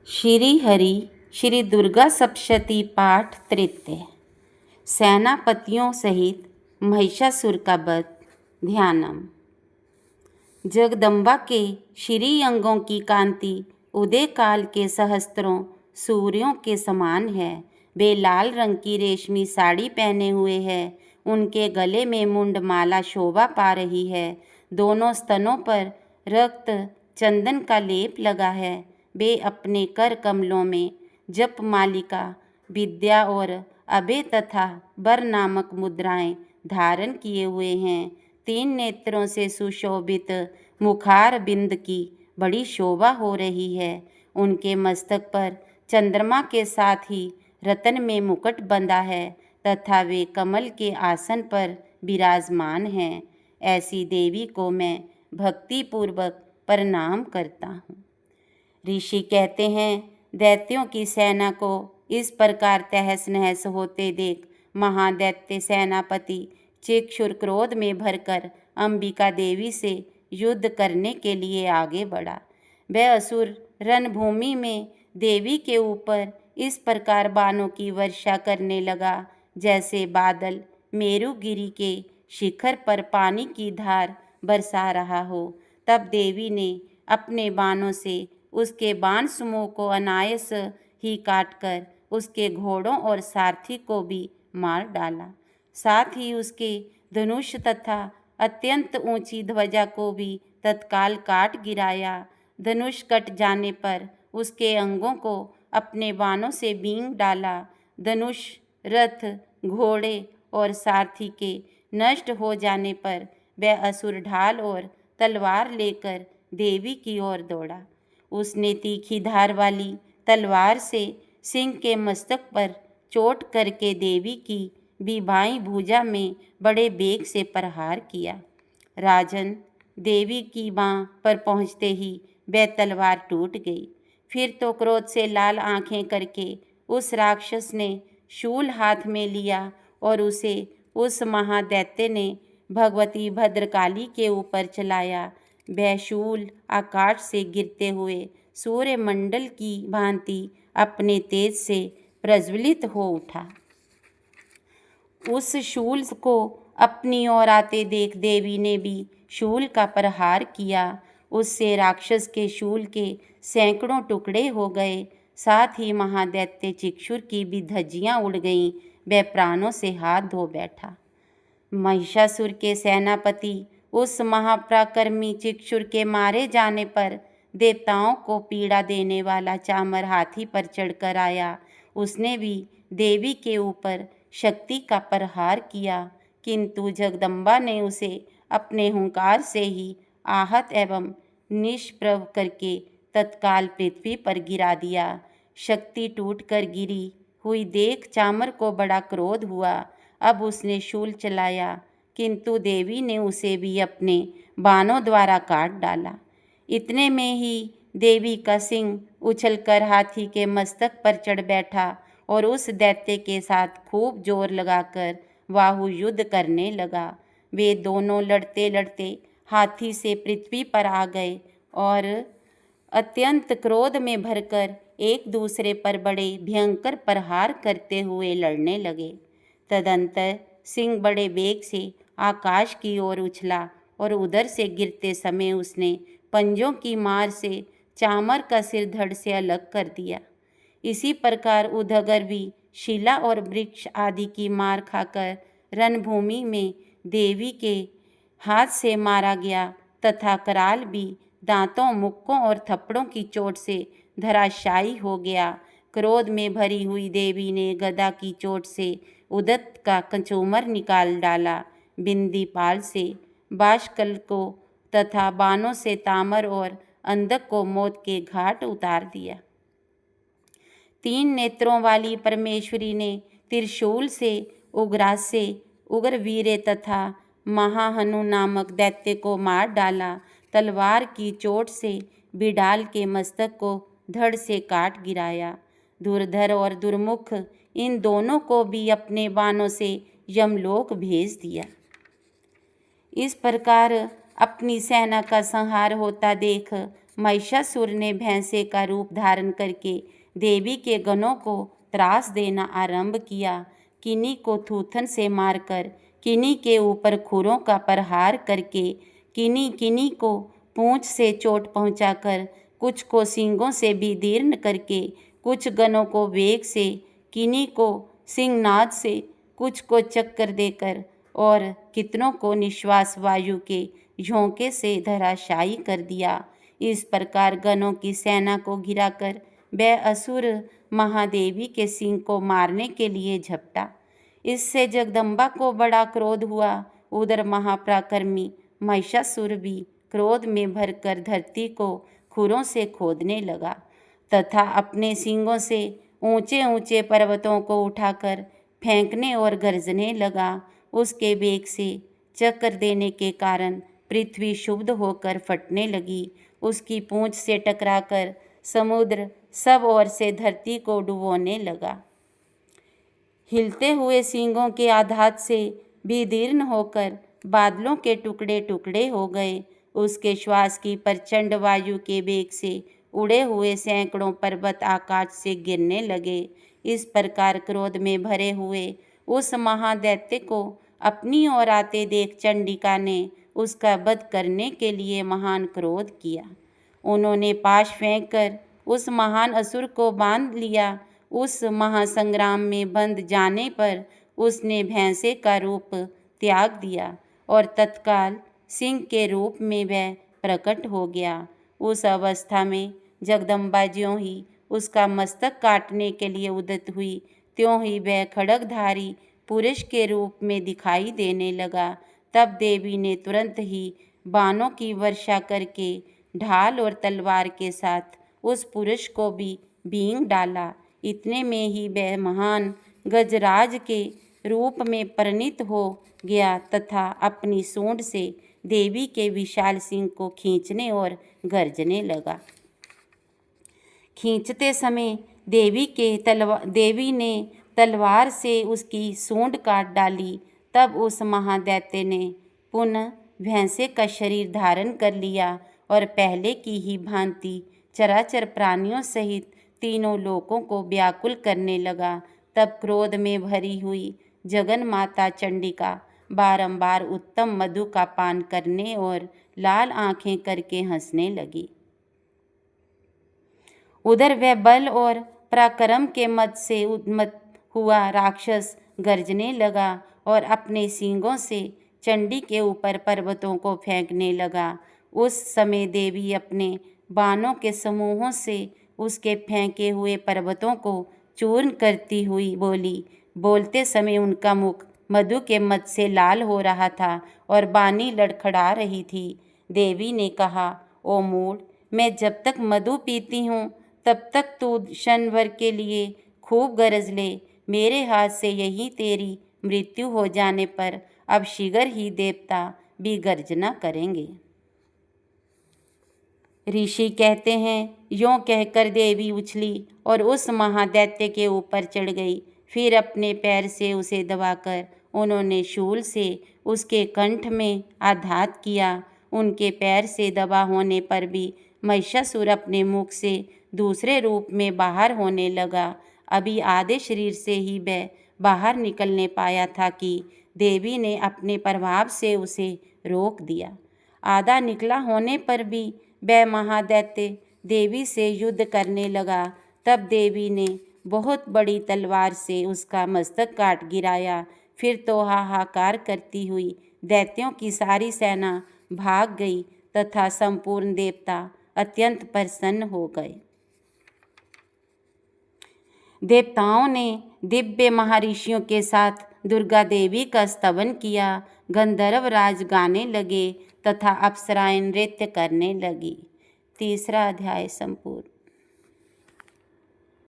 श्री हरि श्री दुर्गा सप्तशती पाठ तृतीय। सेनापतियों सहित महिषासुर का वध। ध्यानम। जगदम्बा के श्री अंगों की कांति उदय काल के सहस्त्रों सूर्यों के समान है। वे लाल रंग की रेशमी साड़ी पहने हुए हैं। उनके गले में मुंडमाला शोभा पा रही है। दोनों स्तनों पर रक्त चंदन का लेप लगा है। वे अपने कर कमलों में जप मालिका, विद्या और अभय तथा वर नामक मुद्राएं धारण किए हुए हैं। 3 नेत्रों से सुशोभित मुखार बिंद की बड़ी शोभा हो रही है। उनके मस्तक पर चंद्रमा के साथ ही रतन में मुकुट बंधा है तथा वे कमल के आसन पर विराजमान हैं। ऐसी देवी को मैं भक्तिपूर्वक प्रणाम करता हूँ। ऋषि कहते हैं, दैत्यों की सेना को इस प्रकार तहस नहस होते देख महादैत्य सेनापति चिक्षुर क्रोध में भरकर अंबिका देवी से युद्ध करने के लिए आगे बढ़ा। वह असुर रणभूमि में देवी के ऊपर इस प्रकार बाणों की वर्षा करने लगा जैसे बादल मेरुगिरी के शिखर पर पानी की धार बरसा रहा हो। तब देवी ने अपने बाणों से उसके बाण समूह को अनायास ही काटकर उसके घोड़ों और सारथी को भी मार डाला। साथ ही उसके धनुष तथा अत्यंत ऊंची ध्वजा को भी तत्काल काट गिराया। धनुष कट जाने पर उसके अंगों को अपने बाणों से बींग डाला। धनुष, रथ, घोड़े और सारथी के नष्ट हो जाने पर वह असुर ढाल और तलवार लेकर देवी की ओर दौड़ा। उसने तीखी धार वाली तलवार से सिंह के मस्तक पर चोट करके देवी की भी बाईं भुजा में बड़े बेग से प्रहार किया। राजन, देवी की बाँह पर पहुँचते ही वह तलवार टूट गई। फिर तो क्रोध से लाल आंखें करके उस राक्षस ने शूल हाथ में लिया और उसे उस महादैत्य ने भगवती भद्रकाली के ऊपर चलाया। वह शूल आकाश से गिरते हुए सूर्यमंडल की भांति अपने तेज से प्रज्वलित हो उठा। उस शूल को अपनी ओर आते देख देवी ने भी शूल का प्रहार किया। उससे राक्षस के शूल के सैकड़ों टुकड़े हो गए। साथ ही महादैत्य चिक्षुर की भी धज्जियां उड़ गईं। वह प्राणों से हाथ धो बैठा। महिषासुर के सेनापति उस महापराक्रमी चिक्षुर के मारे जाने पर देवताओं को पीड़ा देने वाला चामर हाथी पर चढ़कर आया। उसने भी देवी के ऊपर शक्ति का प्रहार किया, किंतु जगदम्बा ने उसे अपने हुंकार से ही आहत एवं निष्प्रभ करके तत्काल पृथ्वी पर गिरा दिया। शक्ति टूटकर गिरी हुई देख चामर को बड़ा क्रोध हुआ। अब उसने शूल चलाया, किंतु देवी ने उसे भी अपने बाणों द्वारा काट डाला। इतने में ही देवी का सिंह उछलकर हाथी के मस्तक पर चढ़ बैठा और उस दैत्य के साथ खूब जोर लगाकर बाहु युद्ध करने लगा। वे दोनों लड़ते लड़ते हाथी से पृथ्वी पर आ गए और अत्यंत क्रोध में भरकर एक दूसरे पर बड़े भयंकर प्रहार करते हुए लड़ने लगे। तदंतर सिंह बड़े वेग से आकाश की ओर उछला और उधर से गिरते समय उसने पंजों की मार से चामर का सिर धड़ से अलग कर दिया। इसी प्रकार उदगर भी शिला और वृक्ष आदि की मार खाकर रणभूमि में देवी के हाथ से मारा गया तथा कराल भी दांतों, मुक्कों और थप्पड़ों की चोट से धराशायी हो गया। क्रोध में भरी हुई देवी ने गदा की चोट से उदत का कंचूमर निकाल डाला। बिंदी पाल से बाष्कल को तथा बाणों से तामर और अंधक को मौत के घाट उतार दिया। 3 नेत्रों वाली परमेश्वरी ने त्रिशूल से उग्रासे, उग्रवीर्य तथा महाहनु नामक दैत्य को मार डाला। तलवार की चोट से बिडाल के मस्तक को धड़ से काट गिराया। दुर्धर और दुर्मुख इन दोनों को भी अपने बाणों से यमलोक भेज दिया। इस प्रकार अपनी सेना का संहार होता देख महिषासुर ने भैंसे का रूप धारण करके देवी के गणों को त्रास देना आरंभ किया। किन्हीं को थूथन से मारकर, किन्हीं के ऊपर खुरों का प्रहार करके, किन्हीं किन्हीं को पूंछ से चोट पहुंचाकर, कुछ को सींगों से भी दीर्ण करके, कुछ गणों को वेग से, किन्हीं को सिंहनाद से, कुछ को चक्कर देकर और कितनों को निश्वास वायु के झोंके से धराशायी कर दिया। इस प्रकार गणों की सेना को घिराकर वह असुर महादेवी के सिंह को मारने के लिए झपटा। इससे जगदम्बा को बड़ा क्रोध हुआ। उधर महापराक्रमी महिषासुर भी क्रोध में भरकर धरती को खुरों से खोदने लगा तथा अपने सींगों से ऊंचे ऊंचे पर्वतों को उठाकर फेंकने और गरजने लगा। उसके वेग से चक्कर देने के कारण पृथ्वी क्षुब्ध होकर फटने लगी। उसकी पूंछ से टकराकर समुद्र सब ओर से धरती को डुबोने लगा। हिलते हुए सींगों के आघात से भी दीर्ण होकर बादलों के टुकड़े टुकड़े हो गए। उसके श्वास की प्रचंड वायु के वेग से उड़े हुए सैकड़ों पर्वत आकाश से गिरने लगे। इस प्रकार क्रोध में भरे हुए उस महादैत्य को अपनी ओर आते देख चंडिका ने उसका वध करने के लिए महान क्रोध किया। उन्होंने पाश फेंककर उस महान असुर को बांध लिया। उस महासंग्राम में बंध जाने पर उसने भैंसे का रूप त्याग दिया और तत्काल सिंह के रूप में वह प्रकट हो गया। उस अवस्था में जगदम्बा ज्यों ही उसका मस्तक काटने के लिए उद्यत हुई, त्यों ही वह खड्गधारी पुरुष के रूप में दिखाई देने लगा। तब देवी ने तुरंत ही बाणों की वर्षा करके ढाल और तलवार के साथ उस पुरुष को भी बींग डाला। इतने में ही वह महान गजराज के रूप में परिणित हो गया तथा अपनी सूंड से देवी के विशाल सिंह को खींचने और गरजने लगा। खींचते समय देवी ने तलवार से उसकी सूंड काट डाली। तब उस महादैत्य ने पुनः भैंसे का शरीर धारण कर लिया और पहले की ही भांति चराचर प्राणियों सहित तीनों लोकों को व्याकुल करने लगा। तब क्रोध में भरी हुई जगन माता चंडिका बारंबार उत्तम मधु का पान करने और लाल आंखें करके हंसने लगी। उधर वह बल और पराक्रम के मद से उन्मत्त हुआ राक्षस गरजने लगा और अपने सींगों से चंडी के ऊपर पर्वतों को फेंकने लगा। उस समय देवी अपने बाणों के समूहों से उसके फेंके हुए पर्वतों को चूर्ण करती हुई बोली। बोलते समय उनका मुख मधु के मद से लाल हो रहा था और बानी लड़खड़ा रही थी। देवी ने कहा, ओ मूढ़, मैं जब तक मधु पीती हूँ तब तक तू क्षण भर के लिए खूब गरज ले। मेरे हाथ से यही तेरी मृत्यु हो जाने पर अब शीघ्र ही देवता भी गर्जना करेंगे। ऋषि कहते हैं, यों कहकर देवी उछली और उस महादैत्य के ऊपर चढ़ गई। फिर अपने पैर से उसे दबाकर उन्होंने शूल से उसके कंठ में आघात किया। उनके पैर से दबा होने पर भी महिषासुर अपने मुख से दूसरे रूप में बाहर होने लगा। अभी आधे शरीर से ही वह बाहर निकलने पाया था कि देवी ने अपने प्रभाव से उसे रोक दिया। आधा निकला होने पर भी वह महादैत्य देवी से युद्ध करने लगा। तब देवी ने बहुत बड़ी तलवार से उसका मस्तक काट गिराया। फिर तो हाहाकार करती हुई दैत्यों की सारी सेना भाग गई तथा संपूर्ण देवता अत्यंत प्रसन्न हो गए। देवताओं ने दिव्य महर्षियों के साथ दुर्गा देवी का स्तवन किया। गंधर्व राज गाने लगे तथा अप्सराएं नृत्य करने लगी। तीसरा अध्याय संपूर्ण।